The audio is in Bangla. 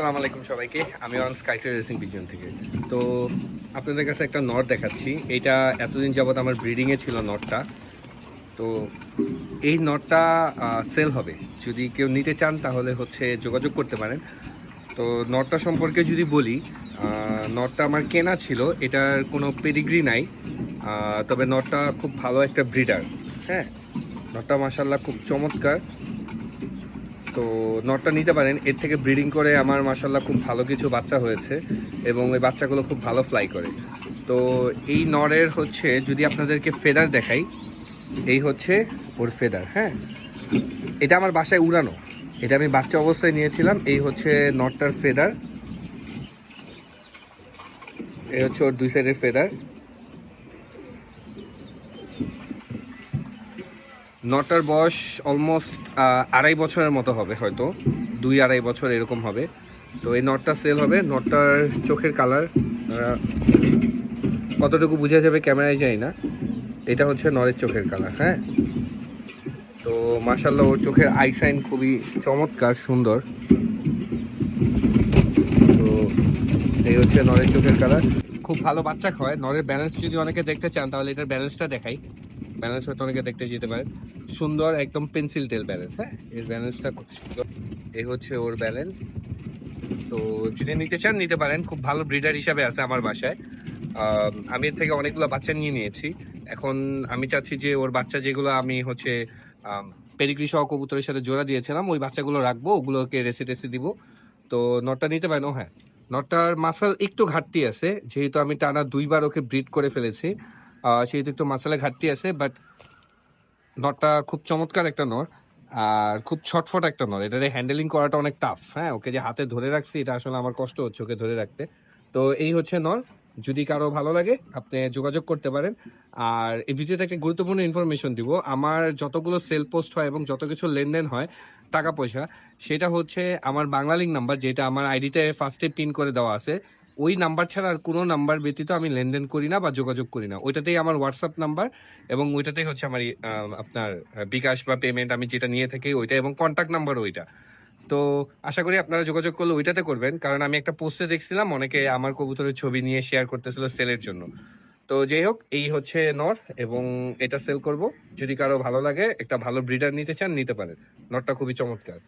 আসসালামু আলাইকুম সবাইকে। আমি অন স্কাইটে রেসিং পিজন থেকে। তো আপনাদের কাছে একটা নট দেখাচ্ছি। এইটা এতদিন যাবত আমার ব্রিডিংয়ে ছিল নটটা। তো এই নটটা সেল হবে। যদি কেউ নিতে চান তাহলে হচ্ছে যোগাযোগ করতে পারেন। তো নটটা সম্পর্কে যদি বলি, নটটা আমার কেনা ছিল, এটার কোনো পেডিগ্রি নাই। তবে নটটা খুব ভালো একটা ব্রিডার। হ্যাঁ, নটটা মাশাআল্লাহ খুব চমৎকার। তো নটটা নিতে পারেন। এর থেকে ব্রিডিং করে আমার মাশাআল্লাহ খুব ভালো কিছু বাচ্চা হয়েছে এবং ওই বাচ্চাগুলো খুব ভালো ফ্লাই করে। তো এই নরের হচ্ছে যদি আপনাদেরকে ফেদার দেখাই, এই হচ্ছে ওর ফেদার। হ্যাঁ, এটা আমার বাসায় উড়ানো, এটা আমি বাচ্চা অবস্থায় নিয়েছিলাম। এই হচ্ছে নটটার ফেদার, এই হচ্ছে ওর দুই সাইডের ফেদার। নটটার বয়স অলমোস্ট 2.5 বছরের মতো হবে, হয়তো 2-2.5 বছর এরকম হবে। তো এই নটটা সেল হবে। নটটার চোখের কালার কতটুকু বোঝা যাবে ক্যামেরায় যাই না, এটা হচ্ছে নরের চোখের কালার। হ্যাঁ, তো মাশাআল্লাহ ওর চোখের আইসাইন খুবই চমৎকার সুন্দর। তো এই হচ্ছে নরের চোখের কালার, খুব ভালো বাচ্চা খাওয়ায়। নরের ব্যালেন্স যদি অনেকে দেখতে চান তাহলে এটার ব্যালেন্সটা দেখাই। ব্যালেন্স হয়তো অনেকে দেখতে যেতে পারে, সুন্দর একদম পেন্সিল টেল ব্যালেন্স। হ্যাঁ, এর ব্যালেন্সটা খুব সুন্দর। এই হচ্ছে ওর ব্যালেন্স। তো যদি নিতে চান নিতে পারেন, খুব ভালো ব্রিডার হিসাবে আছে আমার বাসায়। আমি এর থেকে অনেকগুলো বাচ্চা নিয়ে নিয়েছি। এখন আমি চাচ্ছি যে ওর বাচ্চা যেগুলো আমি হচ্ছে পেডিগ্রি সহ কবুতরের সাথে জোড়া দিয়েছিলাম, ওই বাচ্চাগুলো রাখবো, ওগুলোকে রেসি টেসি দিব। তো নটটা নিতে পারেন। ও হ্যাঁ, নটটার মাসাল একটু ঘাটতি আছে, যেহেতু আমি টানা 2বার ওকে ব্রিড করে ফেলেছি, সেহেতু একটু মাসালে ঘাটতি আছে। বাট নটটা খুব চমৎকার একটা নর, আর খুব ছটফট একটা নর। এটারে হ্যান্ডেলিং করাটা অনেক টাফ। হ্যাঁ, ওকে যে হাতে ধরে রাখছি, এটা আসলে আমার কষ্ট হচ্ছে ওকে ধরে রাখতে। তো এই হচ্ছে নর। যদি কারো ভালো লাগে আপনি যোগাযোগ করতে পারেন। আর এই ভিডিওতে একটা গুরুত্বপূর্ণ ইনফরমেশন দিব। আমার যতগুলো সেল পোস্ট হয় এবং যত কিছু লেনদেন হয় টাকা পয়সা, সেটা হচ্ছে আমার বাংলালিংক নাম্বার, যেটা আমার আইডিতে ফার্স্টে পিন করে দেওয়া আছে। ওই নাম্বার ছাড়া আর কোনো নাম্বার ব্যতীত আমি লেনদেন করি না বা যোগাযোগ করি না। ওইটাতেই আমার হোয়াটসঅ্যাপ নাম্বার এবং ওইটাতেই হচ্ছে আমার আপনার বিকাশ বা পেমেন্ট আমি যেটা নিয়ে থাকি ওইটা, এবং কন্ট্যাক্ট নাম্বার ওইটা। তো আশা করি আপনারা যোগাযোগ করলে ওইটাতে করবেন, কারণ আমি একটা পোস্টে দেখছিলাম অনেকে আমার কবুতরের ছবি নিয়ে শেয়ার করতেছিল সেলের জন্য। তো যাই হোক, এই হচ্ছে নর এবং এটা সেল করব। যদি কারো ভালো লাগে, একটা ভালো ব্রিডার নিতে চান নিতে পারেন। নরটা খুবই চমৎকার।